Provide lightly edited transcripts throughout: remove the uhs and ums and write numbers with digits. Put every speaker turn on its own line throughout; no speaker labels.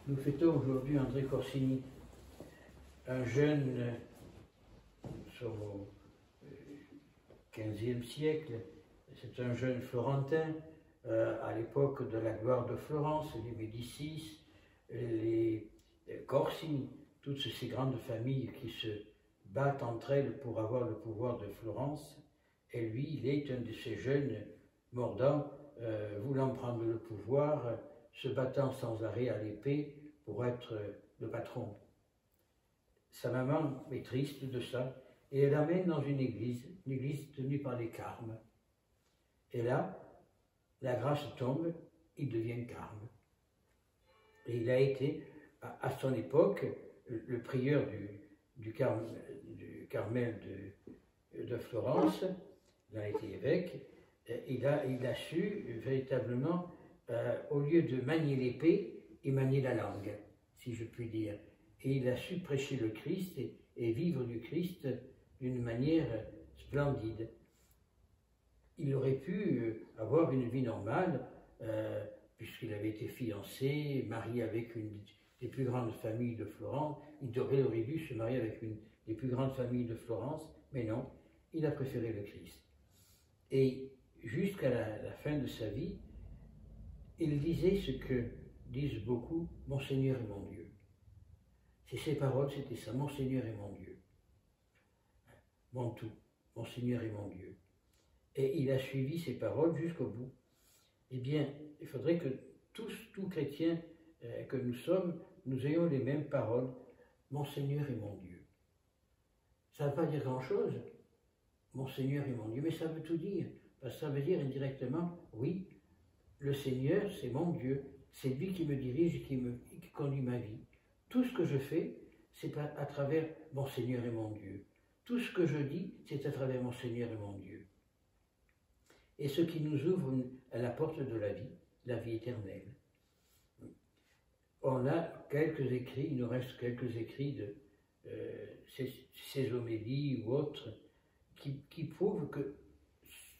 Nous fêtons aujourd'hui André Corsini, un jeune au XVe siècle. C'est un jeune florentin à l'époque de la gloire de Florence, les Médicis, les Corsini, toutes ces grandes familles qui se battent entre elles pour avoir le pouvoir de Florence. Et lui, il est un de ces jeunes mordants, voulant prendre le pouvoir, se battant sans arrêt à l'épée pour être le patron. Sa maman est triste de ça et elle l'amène dans une église tenue par les carmes. Et là, la grâce tombe, il devient carme. Et il a été, à son époque, le prieur du Carmel de Florence, il a été évêque, il a su véritablement, au lieu de manier l'épée, il maniait la langue, si je puis dire. Et il a su prêcher le Christ et vivre du Christ d'une manière splendide. Il aurait pu avoir une vie normale, puisqu'il avait été fiancé, marié avec une des plus grandes familles de Florence. Il aurait dû se marier avec une des plus grandes familles de Florence, mais non, il a préféré le Christ. Et jusqu'à la fin de sa vie, il disait ce que disent beaucoup, « Mon Seigneur est mon Dieu ». C'est ses paroles, c'était ça, « Mon Seigneur est mon Dieu ». Mon tout, « Mon Seigneur est mon Dieu ». Et il a suivi ces paroles jusqu'au bout. Eh bien, il faudrait que tous chrétiens que nous sommes, nous ayons les mêmes paroles, « Mon Seigneur est mon Dieu ». Ça ne veut pas dire grand-chose, « Mon Seigneur est mon Dieu », mais ça veut tout dire, parce que ça veut dire indirectement, oui, le Seigneur, c'est mon Dieu, c'est lui qui me dirige et qui conduit ma vie. Tout ce que je fais, c'est à travers mon Seigneur et mon Dieu. Tout ce que je dis, c'est à travers mon Seigneur et mon Dieu. Et ce qui nous ouvre à la porte de la vie éternelle. On a quelques écrits, il nous reste quelques écrits de ces homélies ou autres, qui prouvent que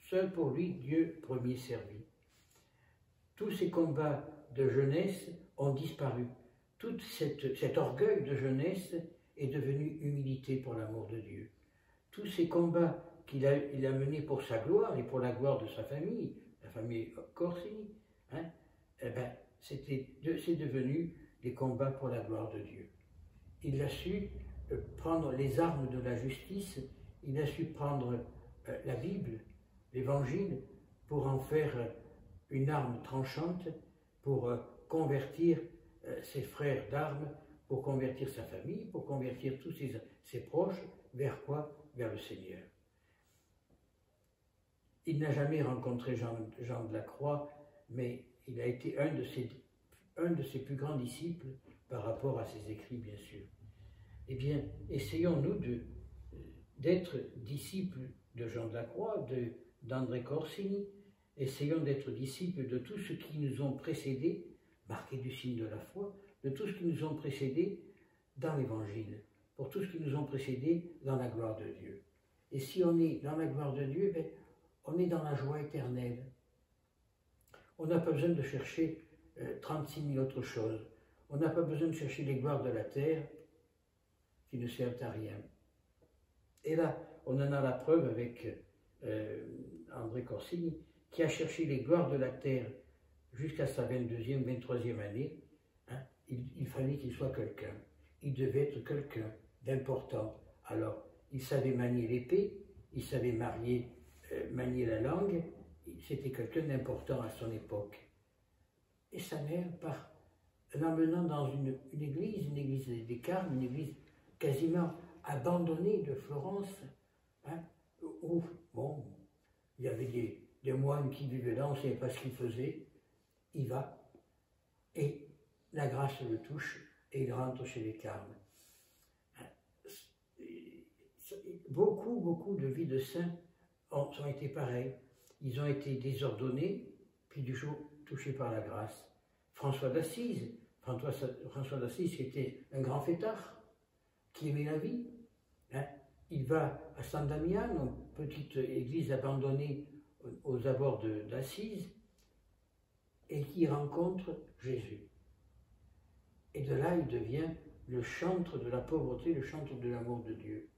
seul pour lui, Dieu premier servi. Tous ces combats de jeunesse ont disparu. Tout cet orgueil de jeunesse est devenu humilité pour l'amour de Dieu. Tous ces combats qu'il a menés pour sa gloire et pour la gloire de sa famille, la famille Corsini, eh ben, c'est devenu des combats pour la gloire de Dieu. Il a su prendre les armes de la justice, il a su prendre la Bible, l'Évangile, pour en faire une arme tranchante, pour convertir ses frères d'armes, pour convertir sa famille, pour convertir tous ses proches, vers quoi? Vers le Seigneur. Il n'a jamais rencontré Jean de la Croix, mais il a été un de ses plus grands disciples par rapport à ses écrits, bien sûr. Eh bien, essayons-nous d'être disciples de Jean de la Croix, d'André Corsini. Essayons d'être disciples de tous ceux qui nous ont précédés, marqués du signe de la foi, de tous ceux qui nous ont précédés dans l'Évangile, pour tous ceux qui nous ont précédés dans la gloire de Dieu. Et si on est dans la gloire de Dieu, ben, on est dans la joie éternelle. On n'a pas besoin de chercher 36 000 autres choses. On n'a pas besoin de chercher les gloires de la terre qui ne servent à rien. Et là, on en a la preuve avec André Corsini, qui a cherché les gloires de la terre jusqu'à sa 22e, 23e année. Il fallait qu'il soit quelqu'un. Il devait être quelqu'un d'important. Alors, il savait manier l'épée, il savait manier la langue, c'était quelqu'un d'important à son époque. Et sa mère, par l'emmenant dans une église des Carmes, une église quasiment abandonnée de Florence, où, bon, il y avait des moines qui vivaient là, on ne savait pas ce qu'ils faisaient. Il va, et la grâce le touche, et il rentre chez les Carmes. Beaucoup de vies de saints ont été pareils. Ils ont été désordonnés, puis du jour touchés par la grâce. François d'Assise qui était un grand fêtard, qui aimait la vie. Il va à San Damiano, petite église abandonnée aux abords d'Assise, et qui rencontre Jésus. Et de là, il devient le chantre de la pauvreté, le chantre de l'amour de Dieu.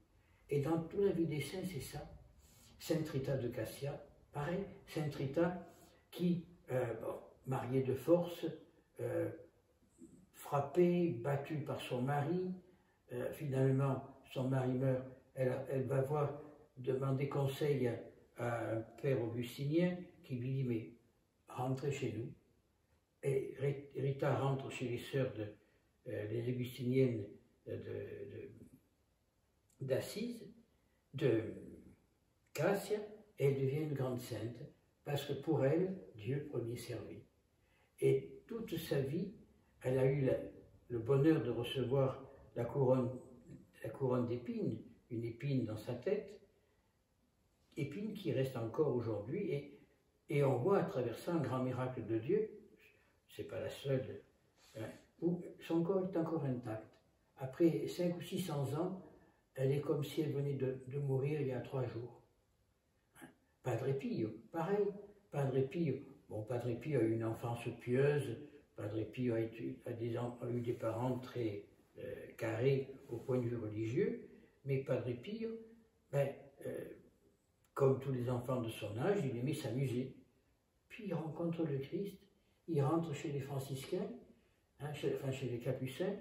Et dans toute la vie des saints, c'est ça. Sainte Rita de Cassia, pareil, Sainte Rita qui, mariée de force, frappée, battue par son mari, finalement, son mari meurt, elle va demander conseil à un père augustinien qui lui dit, mais rentrez chez nous. Et Rita rentre chez les sœurs les augustiniennes d'Assise, de Cassia, et elle devient une grande sainte, parce que pour elle, Dieu premier servi. Et toute sa vie, elle a eu le bonheur de recevoir la couronne d'épines, une épine dans sa tête, épine qui reste encore aujourd'hui, et on voit à travers ça un grand miracle de Dieu, c'est pas la seule, hein, où son corps est encore intact. Après 500 ou 600 ans, elle est comme si elle venait de mourir il y a 3 jours. Padre Pio, pareil. Padre Pio, Padre Pio a eu une enfance pieuse, Padre Pio a eu des parents très carrés au point de vue religieux, mais Padre Pio, comme tous les enfants de son âge, il aimait s'amuser. Puis il rencontre le Christ, il rentre chez les franciscains, chez les capucins,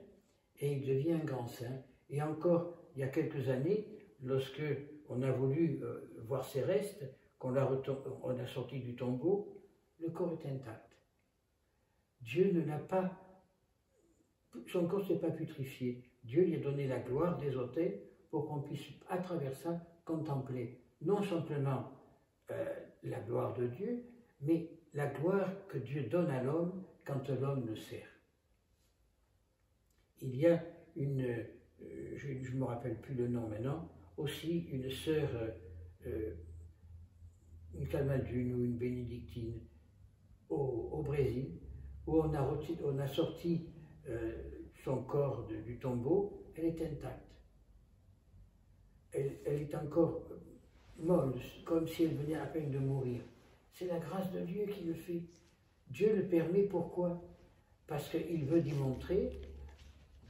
et il devient un grand saint. Et encore, il y a quelques années, lorsque on a voulu voir ses restes, on a sorti du tombeau, le corps est intact. Dieu ne l'a pas, son corps ne s'est pas putrifié. Dieu lui a donné la gloire des autels pour qu'on puisse, à travers ça, contempler non simplement la gloire de Dieu, mais la gloire que Dieu donne à l'homme quand l'homme le sert. Il y a une, je ne me rappelle plus le nom maintenant, aussi une sœur, une Camaldune ou une bénédictine au Brésil, où on a sorti son corps du tombeau, elle est intacte. Elle est encore molle, comme si elle venait à peine de mourir. C'est la grâce de Dieu qui le fait. Dieu le permet, pourquoi? Parce qu'il veut démontrer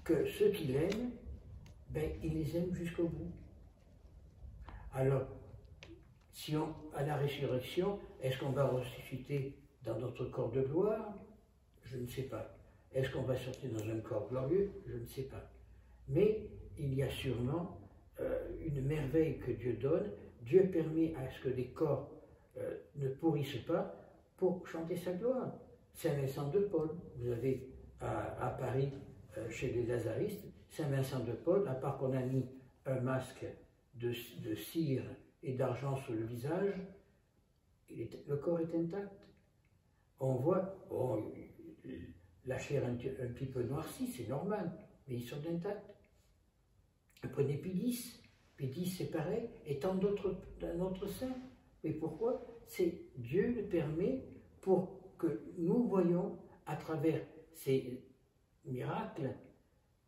que ceux qu'il aime, il les aime jusqu'au bout. Alors, à la résurrection, est-ce qu'on va ressusciter dans notre corps de gloire? Je ne sais pas. Est-ce qu'on va sortir dans un corps glorieux? Je ne sais pas. Mais il y a sûrement une merveille que Dieu donne. Dieu permet à ce que les corps ne pourrissent pas pour chanter sa gloire. Saint Vincent de Paul, vous avez à Paris, chez les Lazaristes, Saint Vincent de Paul, à part qu'on a mis un masque de cire et d'argent sur le visage, le corps est intact. On voit, la chair un petit peu noircie, c'est normal, mais ils sont intacts. Prenez Pie X, c'est pareil, et tant d'autres saints. Mais pourquoi? C'est Dieu le permet pour que nous voyons à travers ces miracles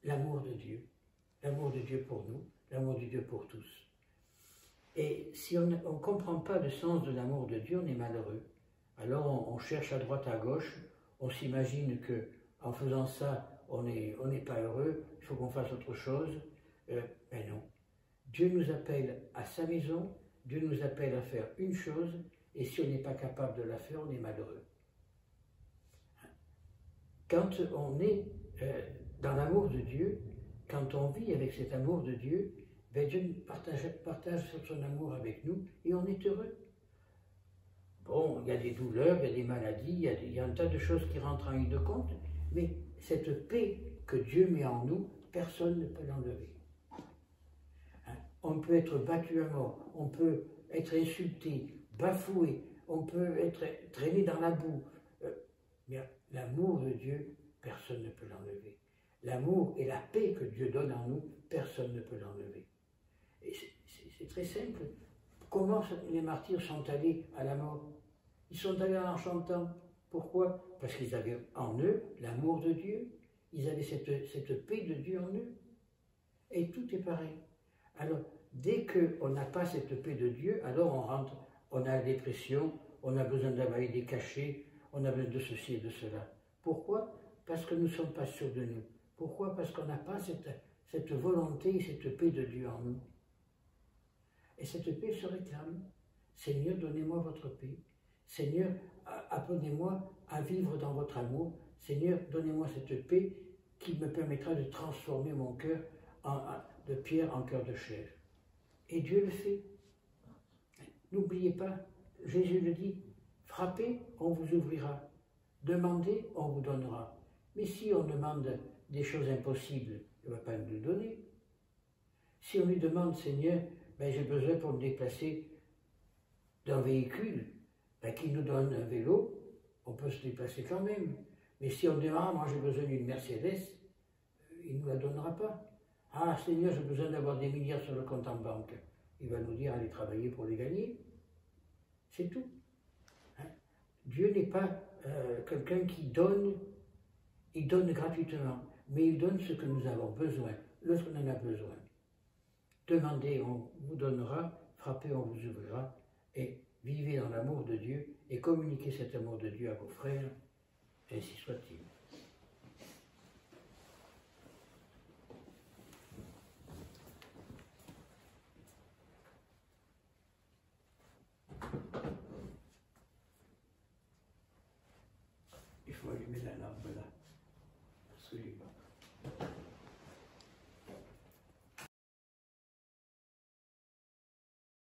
l'amour de Dieu pour nous, l'amour de Dieu pour tous. Et si on ne comprend pas le sens de l'amour de Dieu, on est malheureux. Alors on cherche à droite, à gauche, on s'imagine qu'en faisant ça, on n'est pas heureux, il faut qu'on fasse autre chose. Mais non. Dieu nous appelle à sa maison, Dieu nous appelle à faire une chose, et si on n'est pas capable de la faire, on est malheureux. Quand on est dans l'amour de Dieu, quand on vit avec cet amour de Dieu, Dieu partage son amour avec nous et on est heureux. Bon, il y a des douleurs, il y a des maladies, il y a un tas de choses qui rentrent en ligne de compte, mais cette paix que Dieu met en nous, personne ne peut l'enlever. On peut être battu à mort, on peut être insulté, bafoué, on peut être traîné dans la boue. Mais l'amour de Dieu, personne ne peut l'enlever. L'amour et la paix que Dieu donne en nous, personne ne peut l'enlever. Et c'est très simple. Comment les martyrs sont allés à la mort? Ils sont allés en chantant. Pourquoi? Parce qu'ils avaient en eux l'amour de Dieu. Ils avaient cette paix de Dieu en eux. Et tout est pareil. Alors, dès qu'on n'a pas cette paix de Dieu, alors on rentre, on a la dépression, on a besoin d'avaler des cachets, on a besoin de ceci et de cela. Pourquoi? Parce que nous ne sommes pas sûrs de nous. Pourquoi? Parce qu'on n'a pas cette volonté, cette paix de Dieu en nous. Et cette paix se réclame. Seigneur, donnez-moi votre paix. Seigneur, apprenez-moi à vivre dans votre amour. Seigneur, donnez-moi cette paix qui me permettra de transformer mon cœur de pierre en cœur de chair. Et Dieu le fait. N'oubliez pas, Jésus le dit, frappez, on vous ouvrira. Demandez, on vous donnera. Mais si on demande des choses impossibles, il ne va pas nous les donner. Si on lui demande, Seigneur, ben, j'ai besoin pour me déplacer d'un véhicule, ben, qu'il nous donne un vélo, on peut se déplacer quand même. Mais si on dit, ah, moi j'ai besoin d'une Mercedes, il ne nous la donnera pas. Ah, Seigneur, j'ai besoin d'avoir des milliards sur le compte en banque. Il va nous dire, allez travailler pour les gagner. C'est tout. Hein? Dieu n'est pas quelqu'un qui donne, il donne gratuitement, mais il donne ce que nous avons besoin, lorsqu'on en a besoin. Demandez, on vous donnera, frappez, on vous ouvrira, et vivez dans l'amour de Dieu, et communiquez cet amour de Dieu à vos frères, ainsi soit-il.